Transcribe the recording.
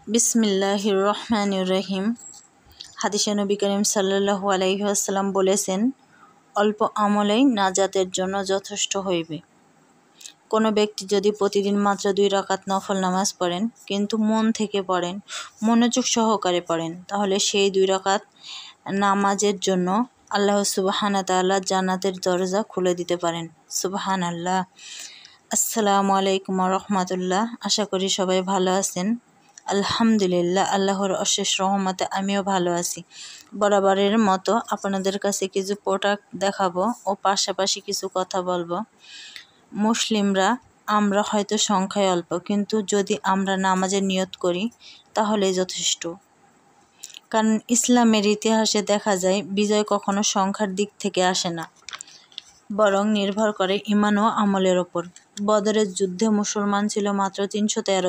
বিসমিল্লাহির রহমানির রহিম। হাদিসে নবী করিম সাল্লাল্লাহু আলাইহি ওয়াসাল্লাম বলেছেন, অল্প আমলেই নাজাতের জন্য যথেষ্ট হইবে। কোনো ব্যক্তি যদি প্রতিদিন মাত্র 2 রাকাত নফল নামাজ পড়েন, কিন্তু মন থেকে পড়েন, মনোযোগ সহকারে পড়েন, তাহলে সেই 2 রাকাত নামাজের জন্য আল্লাহ সুবহানাহু ওয়া তাআলা জান্নাতের দরজা খুলে দিতে পারেন। সুবহানাল্লাহ। আসসালামু আলাইকুম ওয়া রাহমাতুল্লাহ। আশা করি সবাই ভালো আছেন। আলহামদুলিল্লাহ, আল্লাহর অশেষ রহমতে আমিও ভালো আছি। বরাবরের মতো আপনাদের কাছে কিছু প্রোডাক্ট দেখাবো ও পাশাপাশি কিছু কথা বলবো। মুসলিমরা আমরা হয়তো সংখ্যায় অল্প, কিন্তু যদি আমরা নামাজের নিয়ত করি তাহলেই যথেষ্ট। কারণ ইসলামের ইতিহাসে দেখা যায়, বিজয় কখনো সংখ্যার দিক থেকে আসে না, বরং নির্ভর করে ঈমান ও আমলের ওপর। বদরের যুদ্ধে মুসলমান ছিল মাত্র 313